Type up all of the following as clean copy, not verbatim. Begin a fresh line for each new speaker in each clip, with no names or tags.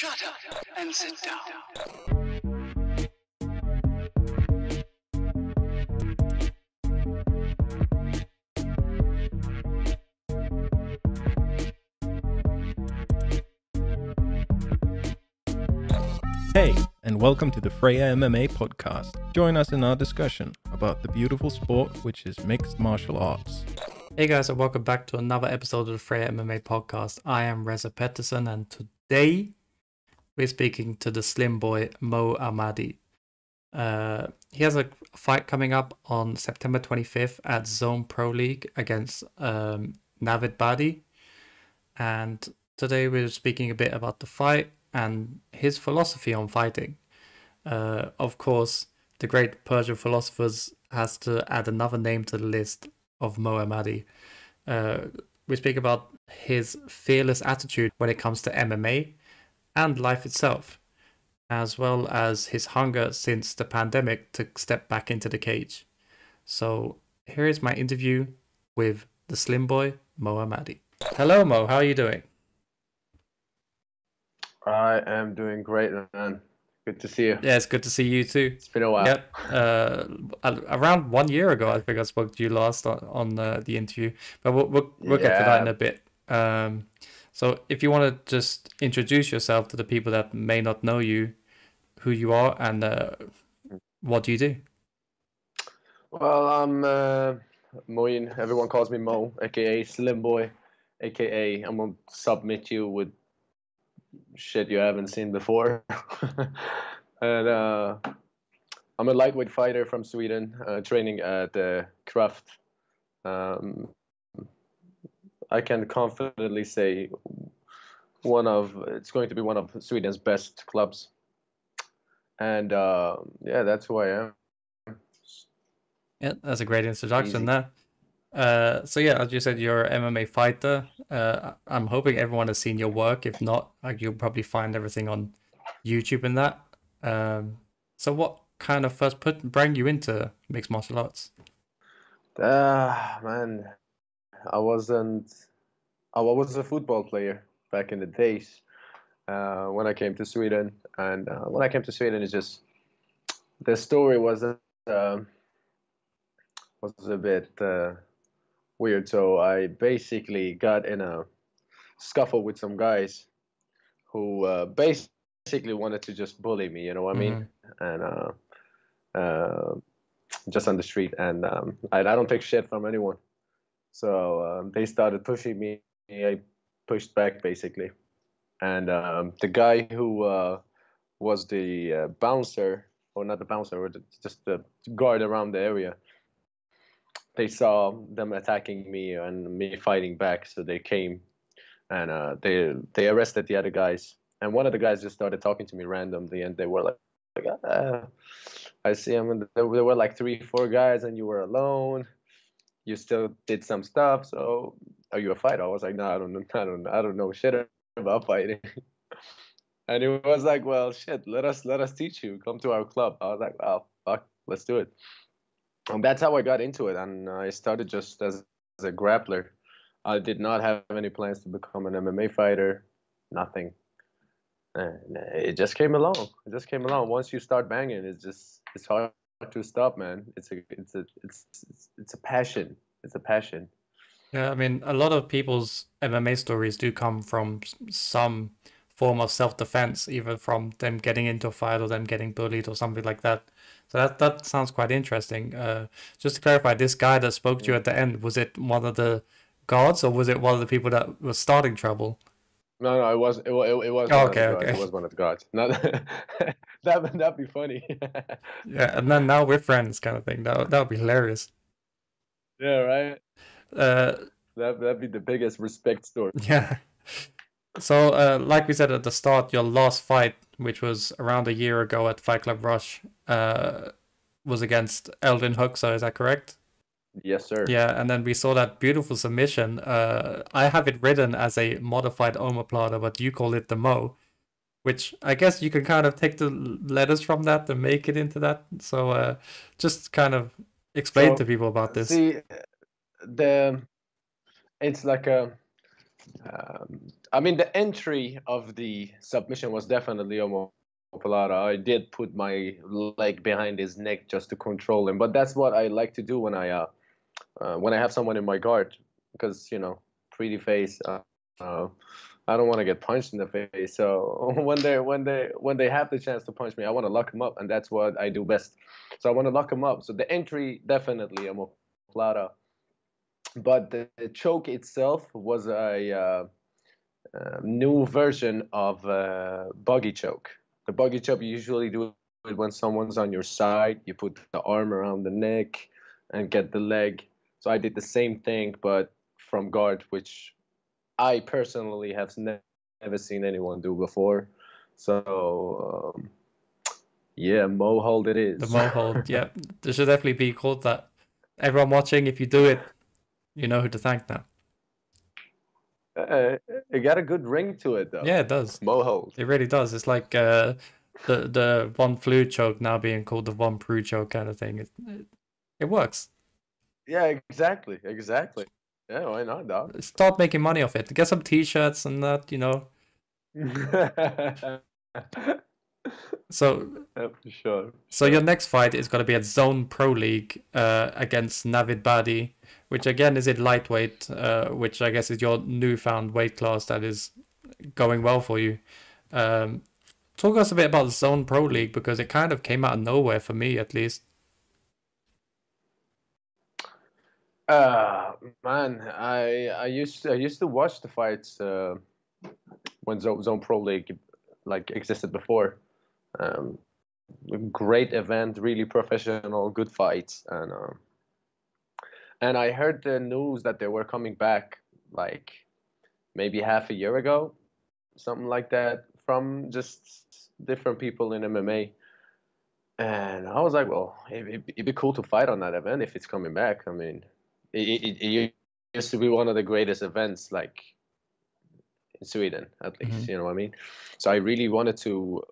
Shut up and sit down.
Hey, and welcome to the Freja MMA podcast. Join us in our discussion about the beautiful sport which is mixed martial arts.
Hey guys, and welcome back to another episode of the Freja MMA podcast. I am Reza Pettersson, and today we're speaking to the Slimboy Moes Ahmadi. He has a fight coming up on September 25th at Zone Pro League against Navid Badi. And today we're speaking a bit about the fight and his philosophy on fighting. Of course, the great Persian philosophers has to add another name to the list of Moes English. We speak about his fearless attitude when it comes to MMA and life itself, as well as his hunger since the pandemic to step back into the cage. So here is my interview with the Slimboy Moes English. Hello Mo, how are you doing?
I am doing great, man. Good to see you.
Yeah, it's good to see you too.
It's been a while.
Yep. Around 1 year ago, I think I spoke to you last on the interview, but we'll get to that in a bit. So if you want to just introduce yourself to the people that may not know you, who you are, and what do you do?
Well, I'm Moein. Everyone calls me Mo, aka Slimboy, aka I'm gonna submit you with shit you haven't seen before. And I'm a lightweight fighter from Sweden, training at Kraft. I can confidently say it's going to be one of Sweden's best clubs. And yeah, that's who I am.
Yeah, that's a great introduction
Easy.
there. So yeah, as you said, you're an MMA fighter. I'm hoping everyone has seen your work. If not, you'll probably find everything on YouTube and that. So what kind of first bring you into mixed martial arts?
Man, I was a football player back in the days when I came to Sweden. And when I came to Sweden, it's just the story was a bit weird. So I basically got in a scuffle with some guys who basically wanted to just bully me, you know what I mean? And just on the street. And I don't take shit from anyone. So they started pushing me. I pushed back basically. And the guy who was the bouncer, or not the bouncer, or just the guard around the area, they saw them attacking me and me fighting back, so they came and they arrested the other guys. And one of the guys just started talking to me randomly, and they were like I see him, and there were like 3-4 guys, and you were alone. You still did some stuff. So, are you a fighter? I was like, no, I don't know shit about fighting. And he was like, well, shit, let us teach you. Come to our club. I was like, oh, fuck, let's do it. And that's how I got into it. And I started just as a grappler. I did not have any plans to become an MMA fighter. Nothing. And it just came along. Once you start banging, it's hard to stop, man. It's a passion. It's a passion.
Yeah, I mean, a lot of people's MMA stories do come from some form of self-defense, either from them getting into a fight or them getting bullied or something like that. So that sounds quite interesting. Just to clarify, this guy that spoke to you at the end, was it one of the guards, or was it one of the people that was starting trouble?
No, it was. It was.
Oh,
one
okay,
of the guards.
okay.
It was one of the guards. Not that'd be funny.
Yeah, and then now we're friends, kind of thing. That would be hilarious.
Yeah, right. That'd be the biggest respect story.
Yeah. So, like we said at the start, your last fight, which was around a year ago at Fight Club Rush, was against Elvin Huxer, is that correct?
Yes, sir.
Yeah, and then we saw that beautiful submission. I have it written as a modified omoplata, but you call it the Mo, which I guess you can kind of take the letters from that and make it into that. So just kind of explain to people about this.
See, it's like I mean, the entry of the submission was definitely omoplata. I did put my leg behind his neck just to control him, but that's what I like to do when I have someone in my guard, because pretty face. I don't want to get punched in the face. So when they have the chance to punch me, I want to lock him up, and that's what I do best. So I want to lock him up. So the entry definitely omoplata, but the choke itself was a new version of buggy choke. The buggy choke, you usually do it when someone's on your side. You put the arm around the neck and get the leg. So I did the same thing, but from guard, which I personally have never seen anyone do before. So yeah, Mo hold it is.
The Mo hold, yeah. There should definitely be called that. Everyone watching, if you do it, you know who to thank now.
It got a good ring to it, though.
Yeah, it does.
Mo hold.
It really does. It's like the one flu choke now being called the one pru choke kind of thing. It works.
Yeah, exactly. Yeah, why not, dog?
Start making money off it. Get some t-shirts and that, So
yeah, for sure.
So your next fight is going to be at Zone Pro League against Navid Badi, which again is in lightweight, which I guess is your newfound weight class that is going well for you. Talk us a bit about Zone Pro League, because it kind of came out of nowhere for me, at least.
Man, I used to watch the fights when Zone Pro League existed before. Great event, really professional, good fights, and I heard the news that they were coming back like maybe half a year ago, something like that, from just different people in MMA. And I was like, well, it'd be cool to fight on that event if it's coming back. I mean, it used to be one of the greatest events, like in Sweden, at least. You know what I mean? So I really wanted to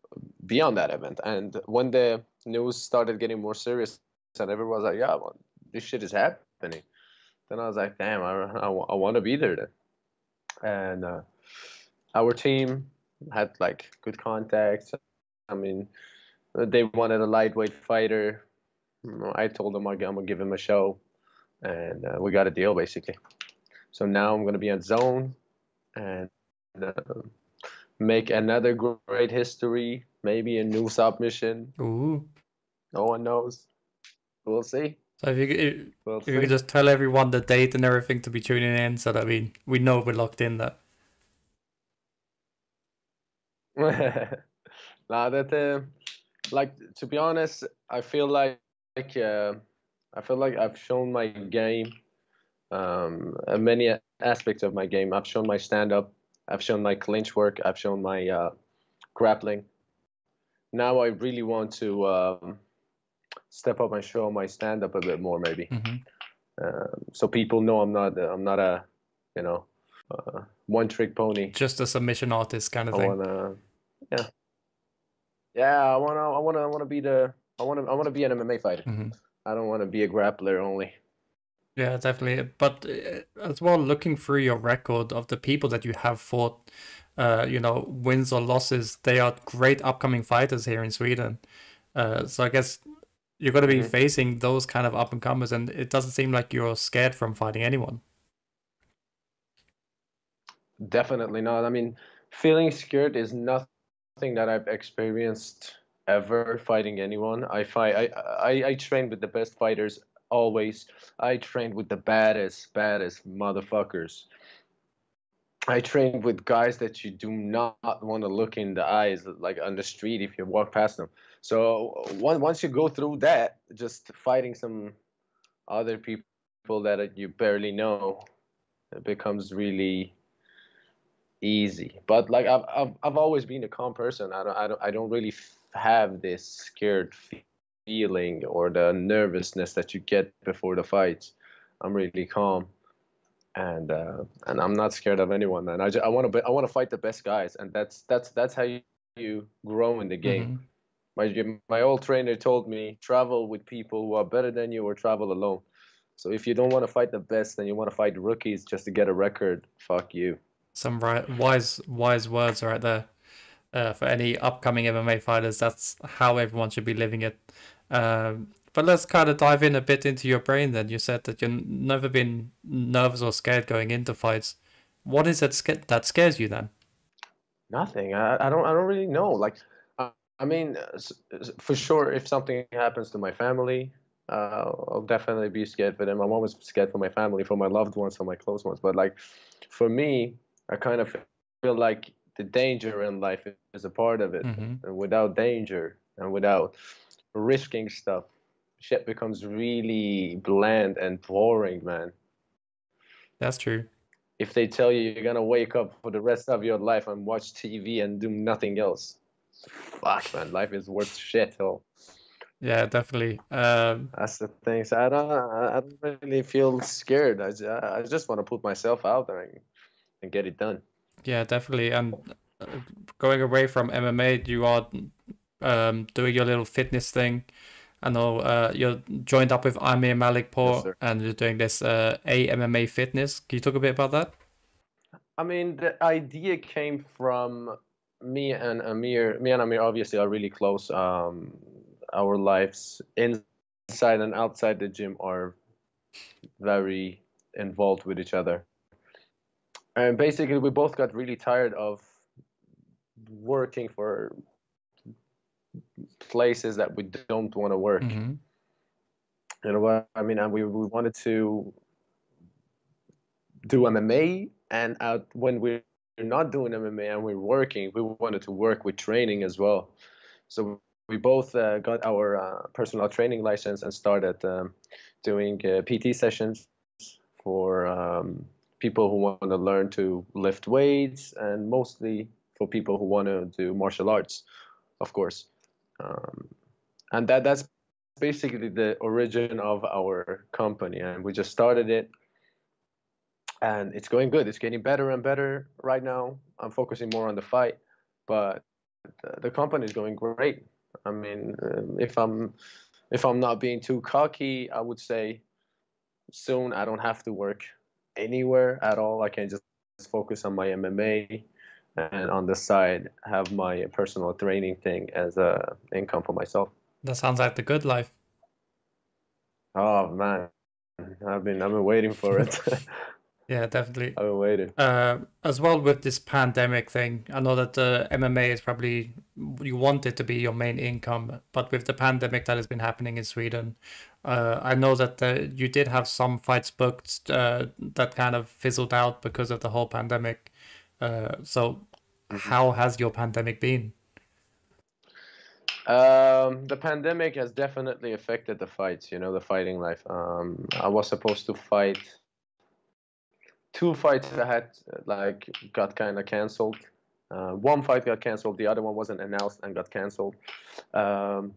be on that event. And when the news started getting more serious, and everyone was like, yeah, well, this shit is happening, then I was like, damn, I want to be there then. And our team had like good contacts. I mean, they wanted a lightweight fighter. I told them I'm gonna give him a show, and we got a deal basically. So now I'm gonna be on Zone and make another great history. Maybe a new submission.
Ooh.
No one knows. We'll see.
So if you could just tell everyone the date and everything to be tuning in, so that we know we're locked in there.
Now that like, to be honest, I feel like I've shown my game, many aspects of my game. I've shown my stand-up, I've shown my clinch work, I've shown my grappling. Now I really want to step up and show my stand-up a bit more, maybe, so people know I'm not a one-trick pony.
Just a submission artist kind of thing.
I want to be an MMA fighter. I don't want to be a grappler only.
Yeah, definitely. But as well, looking through your record of the people that you have fought, wins or losses, they are great upcoming fighters here in Sweden. So I guess you're going to be facing those kind of up-and-comers, and it doesn't seem like you're scared from fighting anyone.
Definitely not. I mean, feeling scared is nothing that I've experienced ever fighting anyone. I train with the best fighters always. I trained with the baddest motherfuckers. I trained with guys that you do not want to look in the eyes, like on the street if you walk past them. So once you go through that, just fighting some other people that you barely know, it becomes really easy. But like I've always been a calm person. I don't really have this scared feeling or the nervousness that you get before the fights. I'm really calm, and I'm not scared of anyone, man. I want to fight the best guys, and that's how you grow in the game. My old trainer told me, travel with people who are better than you or travel alone. So if you don't want to fight the best and you want to fight rookies just to get a record, fuck you.
Some wise words right there. For any upcoming MMA fighters, that's how everyone should be living it. But let's kind of dive in a bit into your brain then. You said that you've never been nervous or scared going into fights. What is it that scares you then?
Nothing. I don't really know. Like, I mean, for sure, if something happens to my family, I'll definitely be scared for them. I'm always scared for my family, for my loved ones, for my close ones. But like, for me, I kind of feel like the danger in life is a part of it.
Mm-hmm.
And without danger and without risking stuff, shit becomes really bland and boring, man.
That's true.
If they tell you you're gonna wake up for the rest of your life and watch TV and do nothing else, fuck, man, life is worth shit. Hell.
Yeah, definitely.
That's the thing. So I don't really feel scared. I just want to put myself out there and get it done.
Yeah, definitely. And going away from MMA, you are doing your little fitness thing. I know you're joined up with Amir Malikpour,
Yes,
and you're doing this AMMA fitness. Can you talk a bit about that?
I mean, the idea came from me and Amir. Me and Amir obviously are really close. Our lives inside and outside the gym are very involved with each other. And basically, we both got really tired of working for places that we don't want to work.
Mm-hmm.
You know what I mean? And we wanted to do MMA, and when we're not doing MMA and we're working, we wanted to work with training as well. So we both got our personal training license and started doing PT sessions for people who want to learn to lift weights, and mostly for people who want to do martial arts, of course. And that's basically the origin of our company, and we just started it, and it's going good. It's getting better and better right now. I'm focusing more on the fight, but the company is going great. I mean, if I'm not being too cocky, I would say soon I don't have to work anywhere at all. I can just focus on my MMA, and on the side have my personal training thing as a income for myself.
That sounds like the good life.
Oh man, I've been waiting for it.
Yeah, definitely.
I've been waiting.
As well with this pandemic thing, I know that MMA is probably, you want it to be your main income, but with the pandemic that has been happening in Sweden, I know that you did have some fights booked that kind of fizzled out because of the whole pandemic. So how has your pandemic been?
The pandemic has definitely affected the fights, the fighting life. I was supposed to fight two fights that had got kind of canceled. One fight got canceled, the other one wasn't announced and got canceled. But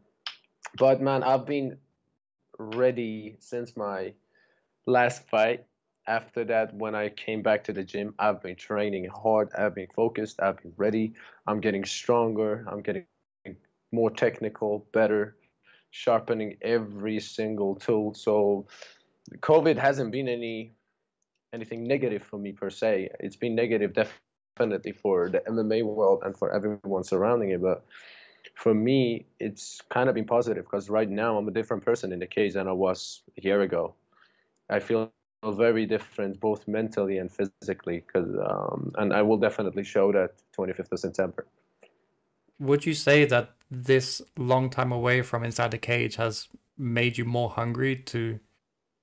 man, I've been ready since my last fight. After that, when I came back to the gym, I've been training hard, I've been focused, I've been ready. I'm getting stronger, I'm getting more technical, better, sharpening every single tool. So COVID hasn't been anything negative for me per se. It's been negative definitely for the MMA world and for everyone surrounding it, but for me it's kind of been positive, because right now I'm a different person in the cage than I was a year ago. I feel very different both mentally and physically, because and I will definitely show that 25th of September.
Would you say that this long time away from inside the cage has made you more hungry to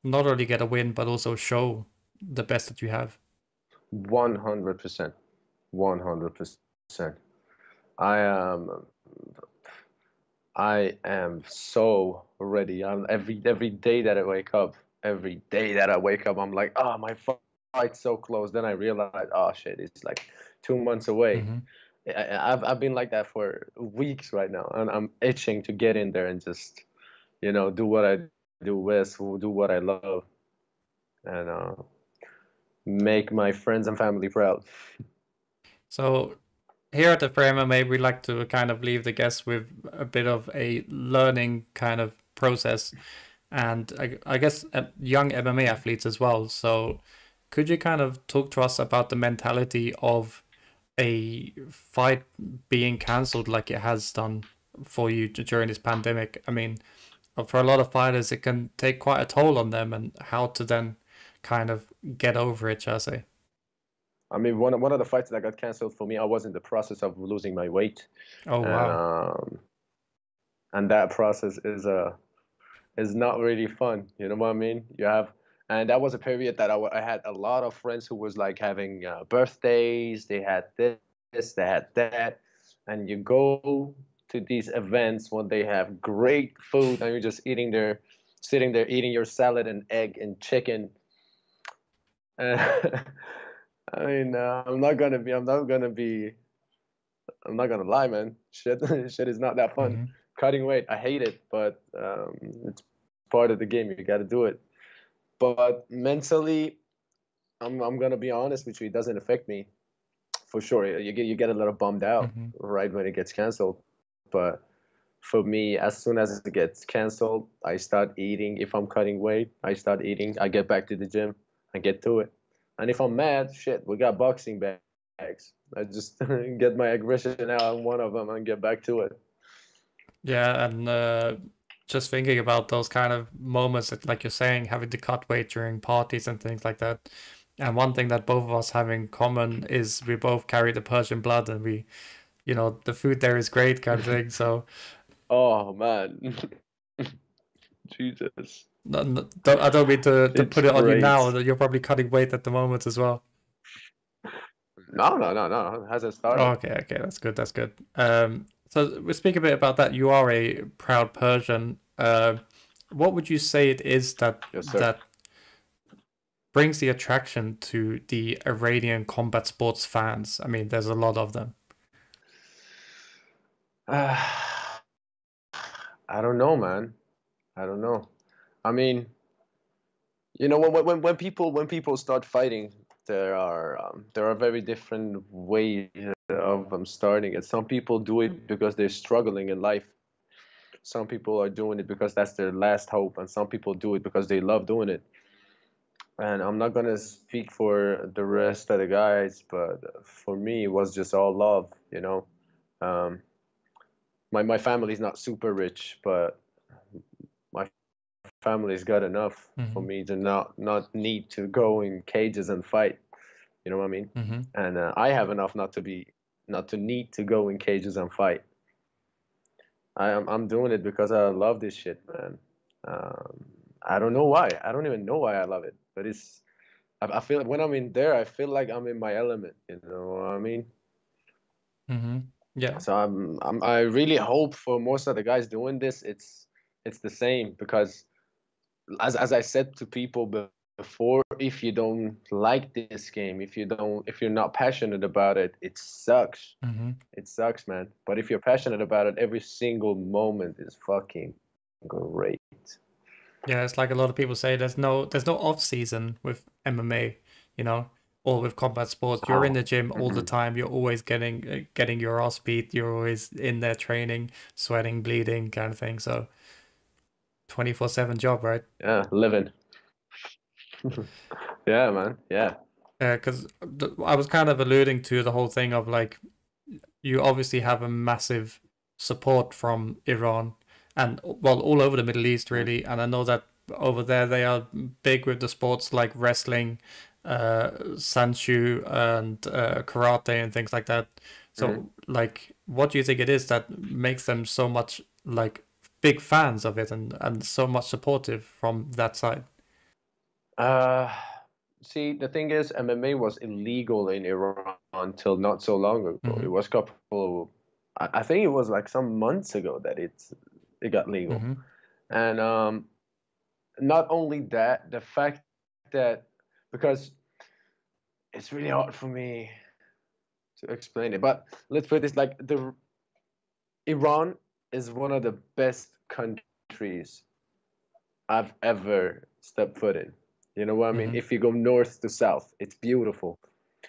not only get a win but also show the best that you have?
100%. 100%. I am so ready. Every day that I wake up, I'm like, oh, my fight's so close. Then I realize, oh shit, it's like 2 months away.
Mm-hmm.
I've been like that for weeks right now, and I'm itching to get in there and just, do what I do best, do what I love, and make my friends and family proud.
So here at the Freja MMA, we like to kind of leave the guests with a bit of a learning kind of process, and I guess young MMA athletes as well. So could you kind of talk to us about the mentality of a fight being cancelled like it has done for you during this pandemic? I mean, for a lot of fighters, it can take quite a toll on them, and how to then kind of get over it, shall I say?
I mean, one of the fights that got canceled for me, I was in the process of losing my weight,
Oh,
and
wow.
and that process is not really fun. You know what I mean? And that was a period that I had a lot of friends who was like having birthdays. They had this, they had that, and you go to these events when they have great food, and you're just sitting there eating your salad and egg and chicken. I mean, I'm not gonna lie, man. Shit is not that fun.
Mm-hmm.
Cutting weight, I hate it, but it's part of the game. You got to do it. But mentally, I'm gonna be honest with you. It doesn't affect me for sure. You get a little bummed out
Mm-hmm.
right when it gets canceled. But for me, as soon as it gets canceled, I start eating. If I'm cutting weight, I start eating. I get back to the gym. I get to it. And if I'm mad, shit, we got boxing bags. I just get my aggression out on one of them and get back to it.
Yeah, and just thinking about those kind of moments, that, like you're saying, having to cut weight during parties and things like that. And one thing that both of us have in common is we both carry the Persian blood, and we, the food there is great, kind of thing. So,
Oh man, Jesus,
I don't mean to
it's
put it on you
great.
now that you're probably cutting weight at the moment as well.
No. It hasn't started.
Oh, okay, that's good, that's good. So we speak a bit about that. You are a proud Persian. What would you say it is that
Yes, sir.
that brings the attraction to the Iranian combat sports fans? I mean, there's a lot of them.
I don't know, man. I don't know. I mean, you know, when people start fighting, there are very different ways of them starting it. Some people do it because they're struggling in life. Some people are doing it because that's their last hope, and some people do it because they love doing it. And I'm not gonna speak for the rest of the guys, but for me, it was just all love, you know. Um, my family's not super rich, but my family's got enough for
Mm-hmm.
me to not need to go in cages and fight. You know what I mean?
Mm-hmm.
And I have enough not to need to go in cages and fight. I'm doing it because I love this shit, man. Um, I don't know why. I don't even know why I love it, but I feel like when I'm in there, I feel like I'm in my element. You know what I mean?
Mm-hmm. Yeah.
So I really hope for most of the guys doing this, it's the same because as I said to people before, if you don't like this game, if you're not passionate about it, it sucks.
Mm-hmm.
It sucks, man. But if you're passionate about it, every single moment is fucking great.
Yeah, it's like a lot of people say there's no off season with MMA, you know, or with combat sports. You're in
Oh,
the gym all the
mhm.
time. You're always getting your ass beat. You're always in there training, sweating, bleeding, kind of thing. So 24/7 job, right?
Yeah, living. Yeah, man. Yeah.
Because I was kind of alluding to the whole thing of like you obviously have a massive support from Iran and well all over the Middle East
Mm.
really, and I know that over there they are big with the sports like wrestling, sanshu and karate and things like that. So
Mhm.
like what do you think it is that makes them so much like big fans of it and so much supportive from that side?
Uh, See, the thing is, MMA was illegal in Iran until not so long ago. It
Mm-hmm.
was I think it was like some months ago that it got legal.
Mm-hmm.
And not only that, the fact that because it's really hard for me to explain it, but let's put this like the Iran is one of the best countries I've ever stepped foot in. You know what I mean?
Mm-hmm.
If you go north to south, it's beautiful.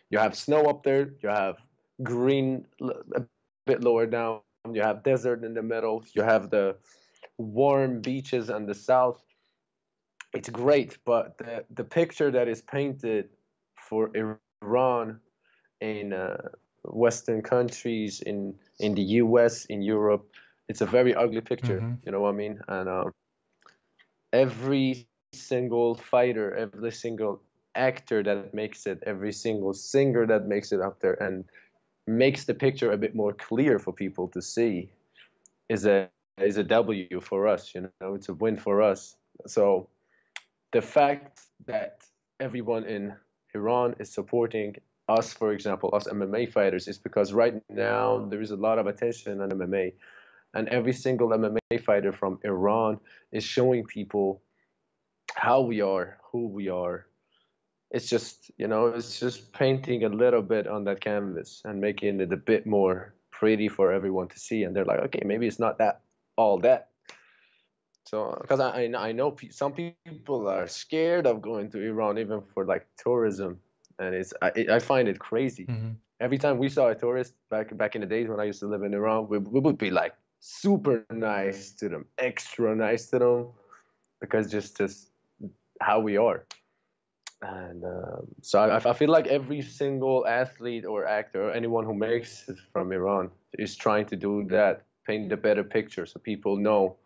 You have snow up there, you have green a bit lower down, you have desert in the middle, you have the warm beaches on the south. It's great, but the picture that is painted for Iran in Western countries, in the US, in Europe, it's a very ugly picture.
Mm-hmm.
You know what I mean? And every single fighter, every single actor that makes it, every single singer that makes it up there and makes the picture a bit more clear for people to see is a W for us. You know, it's a win for us. So the fact that everyone in Iran is supporting us, for example, us MMA fighters, is because right now there is a lot of attention on MMA, and every single MMA fighter from Iran is showing people how we are, who we are. It's just, you know, it's just painting a little bit on that canvas and making it a bit more pretty for everyone to see. And they're like, okay, maybe it's not that all that. So, because I know some people are scared of going to Iran even for like tourism, and I find it crazy.
Mm-hmm.
Every time we saw a tourist back in the days when I used to live in Iran, we would be like super nice to them, extra nice to them, because just how we are. And so I feel like every single athlete or actor or anyone who makes it from Iran is trying to do that, paint a better picture so people know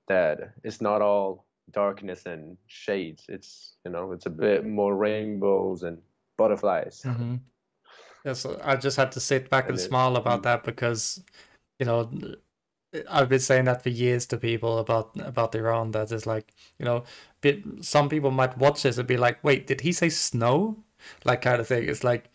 that it's not all darkness and shades. It's, you know, it's a bit more rainbows and butterflies.
Mm-hmm. Yeah, so I just had to sit back and
And
smile about that because, you know, I've been saying that for years to people about Iran. That is like, you know, some people might watch this and be like, "Wait, did he say snow?" Like kind of thing. It's like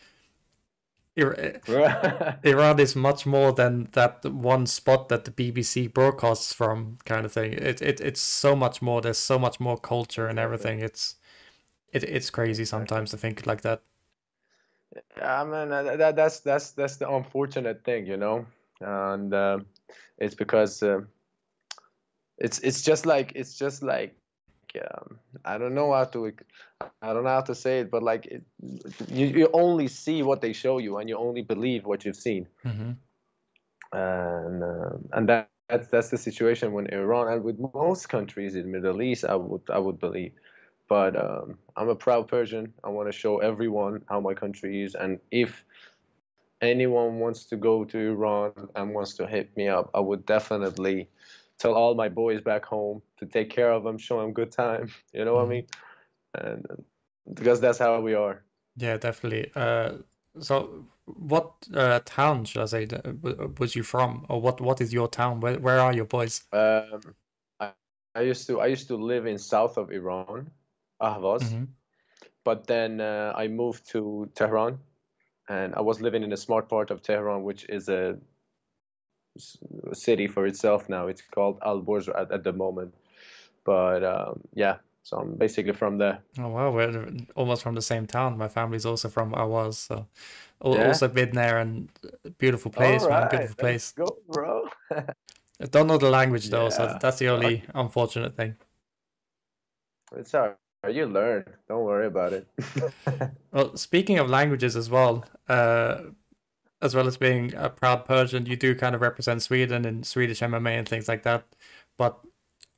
Iran is much more than that one spot that the BBC broadcasts from, kind of thing. It's so much more. There's so much more culture and everything. It's crazy sometimes to think like that.
I mean, that's the unfortunate thing, you know, and it's because it's just like I don't know how to say it, but like you only see what they show you, and you only believe what you've seen,
Mm-hmm.
and that's the situation when Iran and with most countries in the Middle East, I would believe. But I'm a proud Persian. I want to show everyone how my country is, and if anyone wants to go to Iran and wants to hit me up, I would definitely tell all my boys back home to take care of them, show them good time. You know what I mean? And because that's how we are.
Yeah, definitely. So what town should I say was you from, or what is your town? Where are your boys?
I, I used to live in south of Iran, Ahvaz,
Mm-hmm.
but then I moved to Tehran, and I was living in a smart part of Tehran, which is a city for itself now. It's called Al Borz at the moment. But yeah, so I'm basically from there.
Oh wow, we're almost from the same town. My family's also from Awaz, so
Yeah.
also been there, and beautiful
All
place, man,
right,
beautiful
let's
place.
go, bro.
I don't know the language though, so
Yeah.
that's the only unfortunate thing.
It's all right. You learn. Don't worry about it.
Well, speaking of languages as well as being a proud Persian, you do kind of represent Sweden in Swedish MMA and things like that. But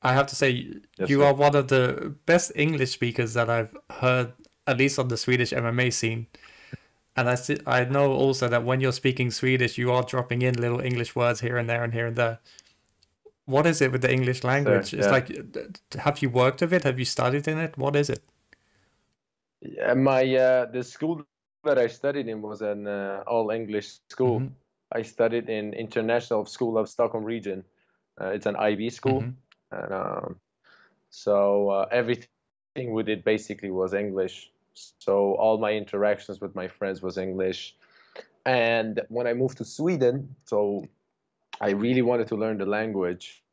I have to say,
Yes,
you
sir.
are one of the best English speakers that I've heard, at least on the Swedish MMA scene. And I know also that when you're speaking Swedish, you are dropping in little English words here and there and here and there. What is it with the English
Sir,
language? It's
yeah.
like, have you worked with it? Have you studied in it? What is it?
Yeah, my the school that I studied in was an all English school.
Mm-hmm.
I studied in International School of Stockholm region. It's an IB school,
Mm-hmm.
and so everything we did basically was English. So all my interactions with my friends was English. And when I moved to Sweden, so I really wanted to learn the language,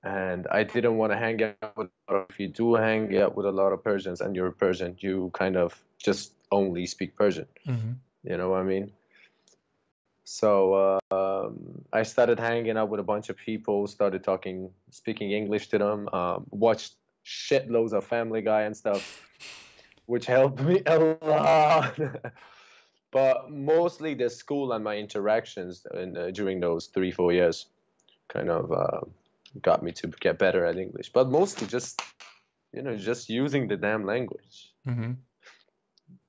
and I didn't want to hang out with. If you do hang out with a lot of Persians and you're a Persian, you kind of just only speak Persian.
Mm-hmm.
You know what I mean? So I started hanging out with a bunch of people, started speaking English to them, watched shitloads of Family Guy and stuff, which helped me a lot. But mostly the school and my interactions during those 3-4 years kind of got me to get better at English. But mostly just, you know, just using the damn language.
Mm-hmm.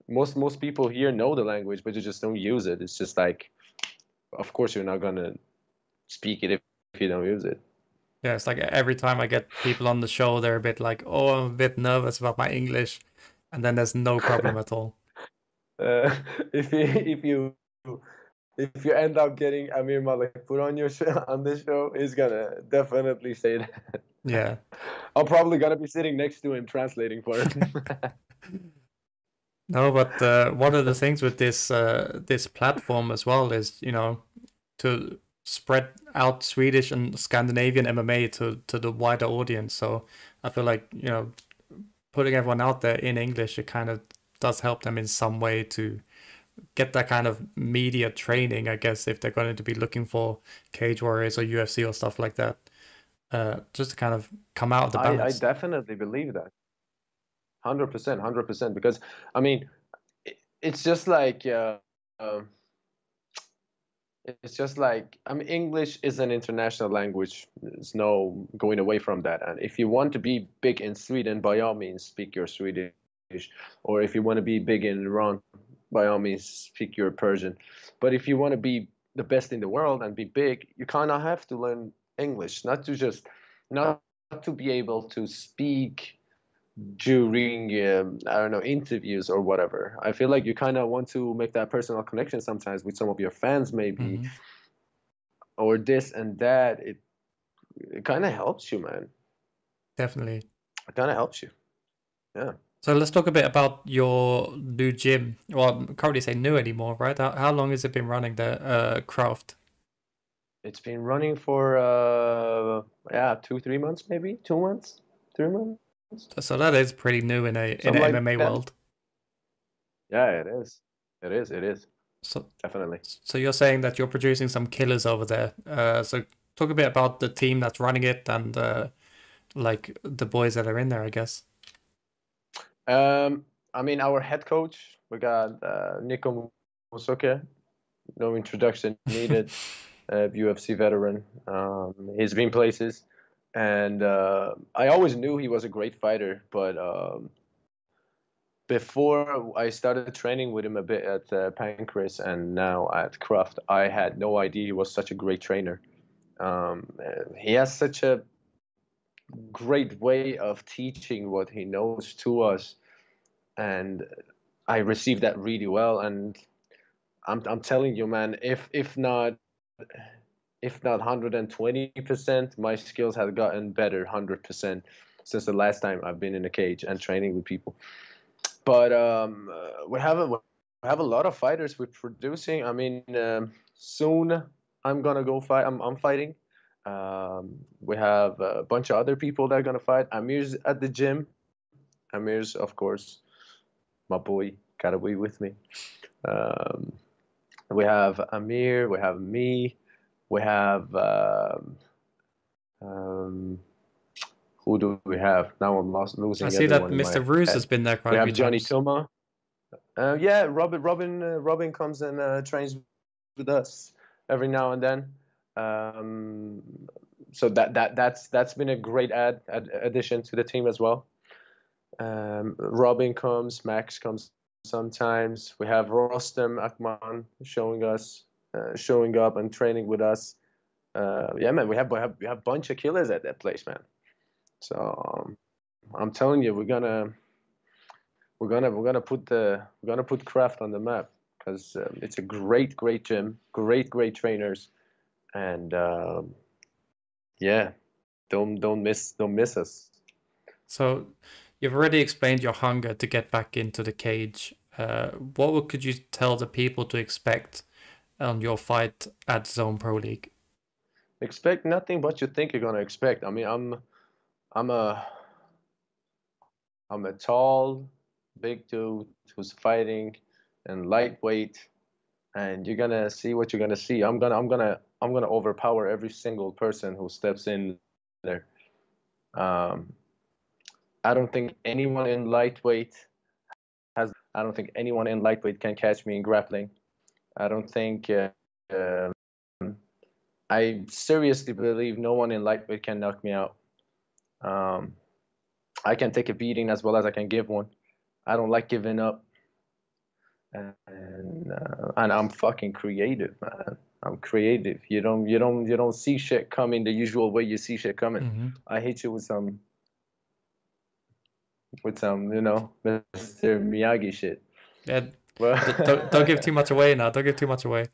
most people here know the language, but you just don't use it. It's just like, of course, you're not gonna speak it if you don't use it.
Yeah, it's like every time I get people on the show, they're a bit like, "Oh, I'm a bit nervous about my English," and then there's no problem at all.
Uh, if you if you if you end up getting Amir Malik put on your show, on this show, he's gonna definitely say that.
Yeah.
I'm probably gonna be sitting next to him translating for him.
No, but one of the things with this platform as well is, you know, to spread out Swedish and Scandinavian MMA to the wider audience. So I feel like, you know, putting everyone out there in English, it kind of does help them in some way to get that kind of media training, I guess, if they're going to be looking for Cage Warriors or UFC or stuff like that. Just to kind of come out of the
I
balance.
definitely believe that. 100%, 100%. Because I mean, it's just like it's just like, I mean, English is an international language. There's no going away from that. And if you want to be big in Sweden, by all means, speak your Swedish. Or if you want to be big in Iran, by all means, speak your Persian. But if you want to be the best in the world and be big, you kind of have to learn English, not to be able to speak during I don't know, interviews or whatever. I feel like you kind of want to make that personal connection sometimes with some of your fans, maybe, or this and that. It kind of helps you, man.
Definitely.
It kind of helps you. Yeah.
So let's talk a bit about your new gym. Well, I can't really say new anymore, right? How long has it been running the Craft?
It's been running for 2-3 months, maybe 2 months, 3 months.
So that is pretty new in a
Something like
MMA
that.
world.
Yeah, it is. It is. It is.
So
Definitely.
So you're saying that you're producing some killers over there. So talk a bit about the team that's running it and like the boys that are in there, I guess.
I mean, our head coach, we got Nico Musoke. No introduction needed. UFC veteran. He's been places, and I always knew he was a great fighter. But before I started training with him a bit at Pancras and now at Craft, I had no idea he was such a great trainer. He has such a great way of teaching what he knows to us, and I received that really well. And I'm telling you, man, if not 120%, my skills have gotten better 100% since the last time I've been in a cage and training with people. But we have a lot of fighters we're producing. I mean, soon I'm gonna go fight. I'm fighting. We have a bunch of other people that are gonna fight. Amir's at the gym. Amir's, of course, my boy, gotta be with me. We have Amir. We have me. We have who do we have? Now I'm losing
I see that
everyone in my
Mr. Roos
head.
has been there quite
We
a
have
few
Johnny
times.
Toma. Yeah, Robin comes and trains with us every now and then. So that's been a great addition to the team as well. Robin comes, Max comes sometimes. We have Rostem Akman showing up and training with us. Yeah, man, we have a bunch of killers at that place, man. So I'm telling you, we're gonna put Craft on the map, because it's a great gym, great trainers, and yeah, don't miss us.
So you've already explained your hunger to get back into the cage. Could you tell the people to expect on your fight at Zone Pro League?
Expect nothing but you think you're gonna expect. I mean, I'm a tall, big dude who's fighting and lightweight, and you're gonna see what you're gonna see. I'm gonna overpower every single person who steps in there. I don't think anyone in lightweight can catch me in grappling. I don't think. I seriously believe no one in lightweight can knock me out. I can take a beating as well as I can give one. I don't like giving up. and I'm fucking creative, man. I'm creative. You don't see shit coming the usual way you see shit coming.
Mm-hmm.
I hit you with some Mr. Miyagi shit.
Yeah,
But
don't give too much away now. Don't give too much away.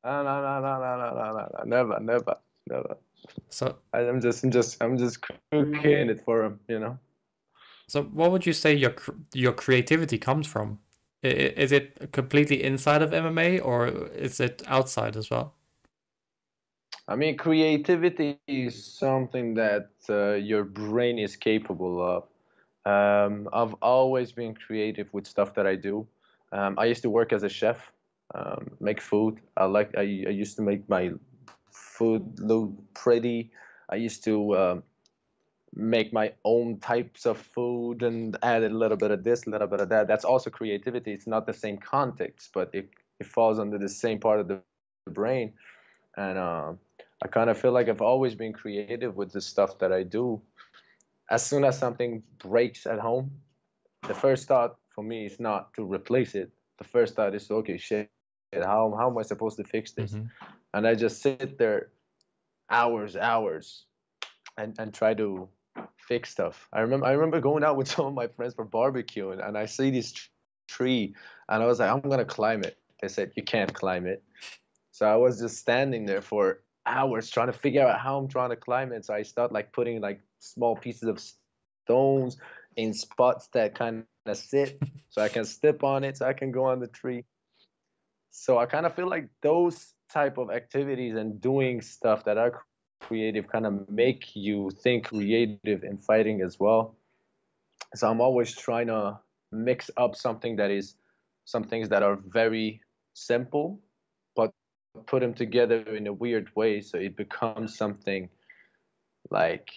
No, never.
So
I'm just cooking it for him.
So what would you say your creativity comes from? Is it completely inside of MMA or is it outside as well?
I mean, creativity is something that your brain is capable of. I've always been creative with stuff that I do. I used to work as a chef, make food. I used to make my food look pretty. I used to make my own types of food and add a little bit of this, a little bit of that. That's also creativity. It's not the same context, but it falls under the same part of the brain. And I kind of feel like I've always been creative with the stuff that I do. As soon as something breaks at home, the first thought for me is not to replace it. The first thought is, okay, shit, how am I supposed to fix this?
Mm-hmm.
And I just sit there hours and try to fix stuff. I remember going out with some of my friends for barbecuing, and I see this tree, and I was like, I'm gonna climb it. They said you can't climb it, so I was just standing there for hours trying to figure out how I'm trying to climb it. So I start like putting like small pieces of stones in spots that kind of sit, so I can step on it, so I can go on the tree. So I kind of feel like those type of activities and doing stuff that are creative kind of make you think creative in fighting as well. So I'm always trying to mix up some things that are very simple, but put them together in a weird way so it becomes something like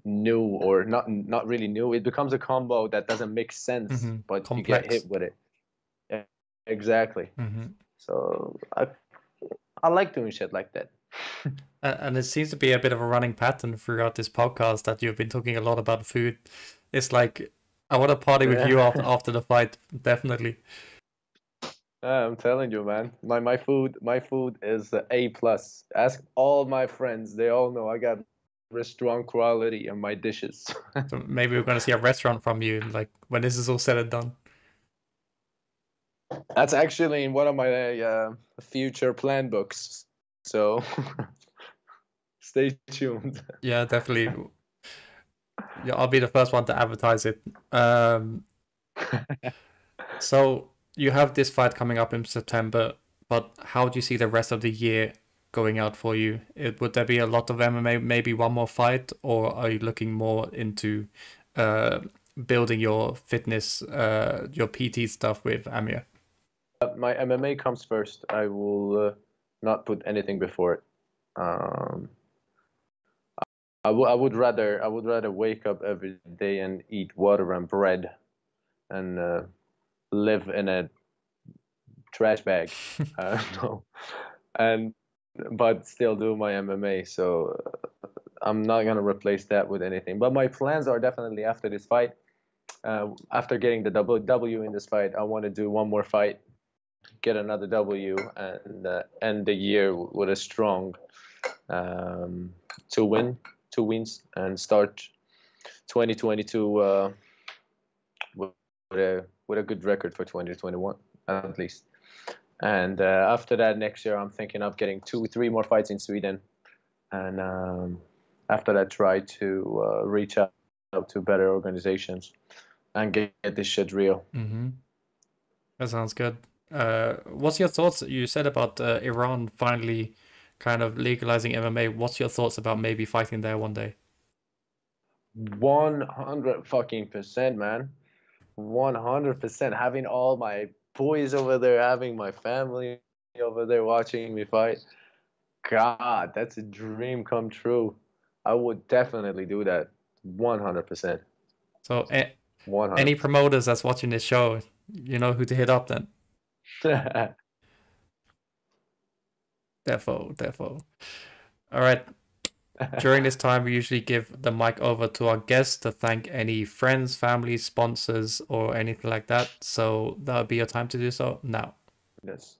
new, or not really new. It becomes a combo that doesn't make sense,
Mm-hmm.
but
Complex.
you get hit with it. Yeah, exactly.
Mm-hmm.
So I like doing shit like that.
And it seems to be a bit of a running pattern throughout this podcast that you've been talking a lot about food. It's like, I want to party with you after the fight, definitely.
I'm telling you, man. My food is A+. Ask all my friends; they all know I got restaurant quality in my dishes.
So maybe we're going to see a restaurant from you, like, when this is all said and done.
That's actually in one of my future plan books. So stay tuned.
Yeah, definitely. Yeah, I'll be the first one to advertise it. So you have this fight coming up in September, but how do you see the rest of the year going out for you? Would there be a lot of MMA, maybe one more fight, or are you looking more into building your fitness, your PT stuff with Amir?
My MMA comes first. I will not put anything before it. I would rather wake up every day and eat water and bread, and live in a trash bag. No, but still do my MMA. So I'm not gonna replace that with anything. But my plans are definitely after this fight. After getting the W in this fight, I want to do one more fight, get another W, and end the year with a strong two wins, and start 2022 with a good record for 2021 at least. And after that, next year I'm thinking of getting 2-3 more fights in Sweden, and after that try to reach out to better organizations and get this shit real.
Mm-hmm. That sounds good. What's your thoughts? You said about Iran finally kind of legalizing MMA. What's your thoughts about maybe fighting there one day?
100% man. 100%. Having all my boys over there, having my family over there watching me fight. God, that's a dream come true. I would definitely do that. 100%.
So
100%.
any promoters that's watching this show, you know who to hit up then. Defo. All right. During this time, we usually give the mic over to our guests to thank any friends, family, sponsors, or anything like that. So that would be your time to do so now.
Yes.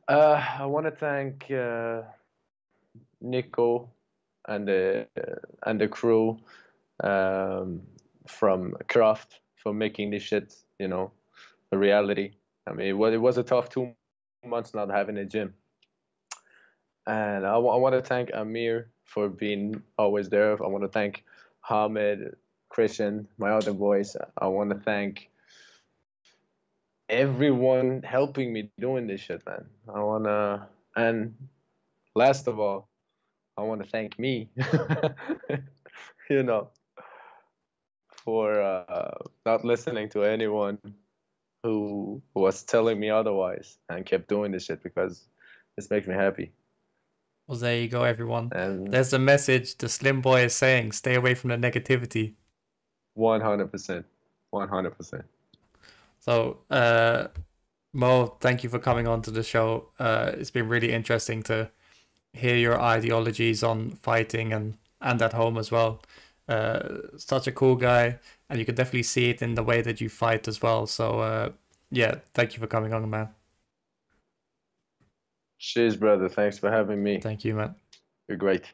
I want to thank Nico and the crew from Craft for making this shit, a reality. I mean, it was a tough 2 months not having a gym. And I want to thank Amir for being always there. I want to thank Hamid, Christian, my other boys. I want to thank everyone helping me doing this shit, man. And last of all, I want to thank me, for not listening to anyone who was telling me otherwise and kept doing this shit, because this makes me happy.
Well, there you go, everyone.
And
There's the message the Slimboy is saying. Stay away from the negativity.
100%. 100%.
So, Mo, thank you for coming on to the show. It's been really interesting to hear your ideologies on fighting and at home as well. Such a cool guy, and you can definitely see it in the way that you fight as well. So, yeah, thank you for coming on, man.
Cheers, brother. Thanks for having me.
Thank you, man.
You're great.